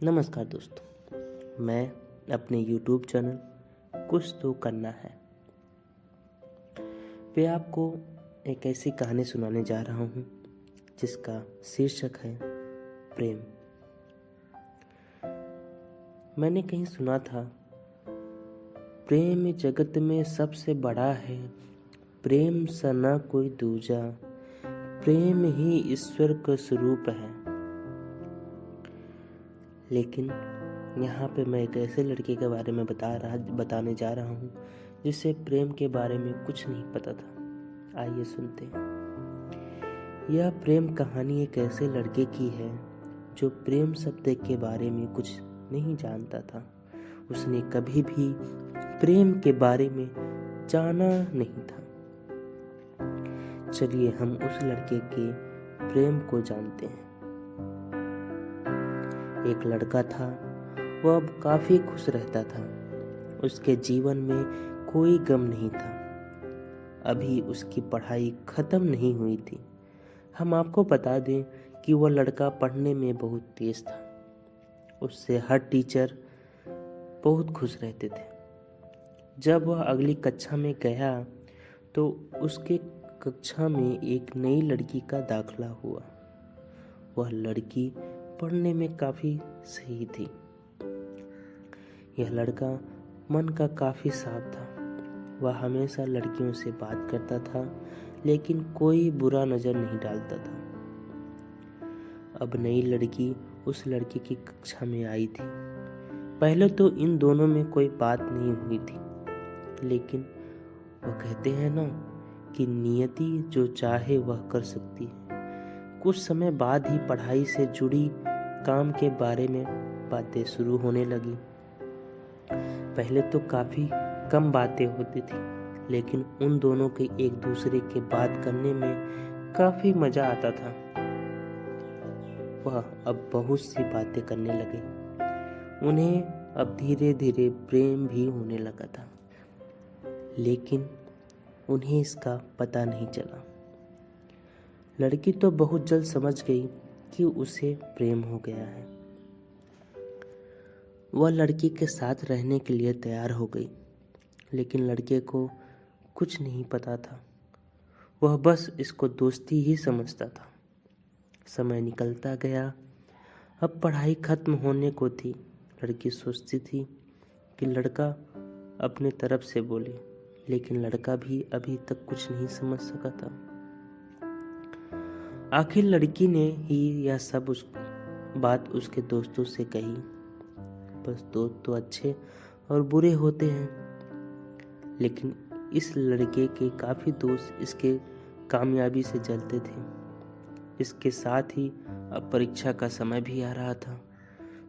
नमस्कार दोस्तों, मैं अपने YouTube चैनल कुछ तो करना है पे आपको एक ऐसी कहानी सुनाने जा रहा हूँ जिसका शीर्षक है प्रेम। मैंने कहीं सुना था, प्रेम जगत में सबसे बड़ा है, प्रेम सा न कोई दूजा, प्रेम ही ईश्वर का स्वरूप है। लेकिन यहाँ पे मैं एक ऐसे लड़के के बारे में बताने जा रहा हूँ जिसे प्रेम के बारे में कुछ नहीं पता था। आइए सुनते हैं। यह प्रेम कहानी एक ऐसे लड़के की है जो प्रेम शब्द के बारे में कुछ नहीं जानता था। उसने कभी भी प्रेम के बारे में जाना नहीं था। चलिए हम उस लड़के के प्रेम को जानते हैं। एक लड़का था, वह अब काफी खुश रहता था। उसके जीवन में कोई गम नहीं था। अभी उसकी पढ़ाई खत्म नहीं हुई थी। हम आपको बता दें कि वह लड़का पढ़ने में बहुत तेज था। उससे हर टीचर बहुत खुश रहते थे। जब वह अगली कक्षा में गया तो उसके कक्षा में एक नई लड़की का दाखला हुआ। वह लड़की पढ़ने में काफी सही थी। यह लड़का मन का काफी साफ था। वह हमेशा लड़कियों से बात करता था, लेकिन कोई बुरा नजर नहीं डालता था। अब नई लड़की उस लड़के की कक्षा में आई थी। पहले तो इन दोनों में कोई बात नहीं हुई थी, लेकिन वह कहते हैं ना कि नियति जो चाहे वह कर सकती है। कुछ समय बाद ही पढ़ाई से जुड़ी काम के बारे में बातें शुरू होने लगी। पहले तो काफी कम बातें होती थी, लेकिन उन दोनों के एक दूसरे के बात करने में काफी मजा आता था। वह अब बहुत सी बातें करने लगे। उन्हें अब धीरे धीरे प्रेम भी होने लगा था, लेकिन उन्हें इसका पता नहीं चला। लड़की तो बहुत जल्द समझ गई कि उसे प्रेम हो गया है। वह लड़की के साथ रहने के लिए तैयार हो गई, लेकिन लड़के को कुछ नहीं पता था। वह बस इसको दोस्ती ही समझता था। समय निकलता गया। अब पढ़ाई खत्म होने को थी। लड़की सोचती थी कि लड़का अपने तरफ से बोले, लेकिन लड़का भी अभी तक कुछ नहीं समझ सका था। आखिर लड़की ने ही यह सब बात उसके दोस्तों से कही। बस दोस्त तो अच्छे और बुरे होते हैं, लेकिन इस लड़के के काफी दोस्त इसके कामयाबी से जलते थे। इसके साथ ही अब परीक्षा का समय भी आ रहा था,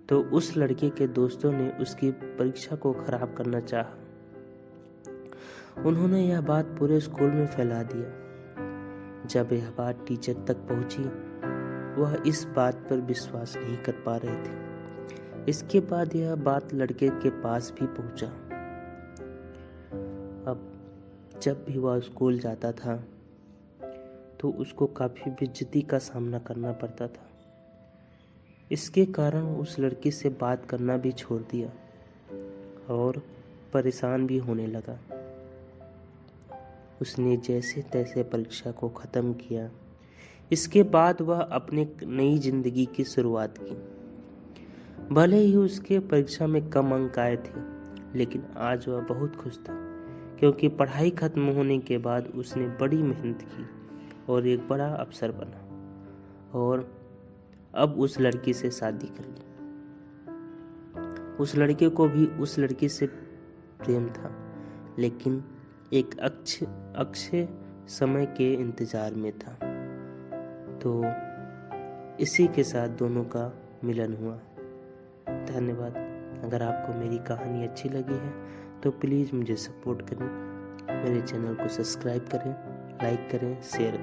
तो उस लड़के के दोस्तों ने उसकी परीक्षा को खराब करना चाहा। उन्होंने यह बात पूरे स्कूल में फैला दिया। जब यह बात टीचर तक पहुंची, वह इस बात पर विश्वास नहीं कर पा रहे थे। इसके बाद यह बात लड़के के पास भी पहुंचा। अब जब भी वह स्कूल जाता था तो उसको काफी बेइज्जती का सामना करना पड़ता था। इसके कारण उस लड़की से बात करना भी छोड़ दिया और परेशान भी होने लगा। उसने जैसे तैसे परीक्षा को खत्म किया। इसके बाद वह अपने नई जिंदगी की शुरुआत की। भले ही उसके परीक्षा में कम अंक आए थे, लेकिन आज वह बहुत खुश था, क्योंकि पढ़ाई खत्म होने के बाद उसने बड़ी मेहनत की और एक बड़ा अफसर बना और अब उस लड़की से शादी कर ली। उस लड़के को भी उस लड़की से प्रेम था, लेकिन एक अच्छे समय के इंतजार में था। तो इसी के साथ दोनों का मिलन हुआ। धन्यवाद। अगर आपको मेरी कहानी अच्छी लगी है तो प्लीज़ मुझे सपोर्ट करें। मेरे चैनल को सब्सक्राइब करें, लाइक करें, शेयर करें।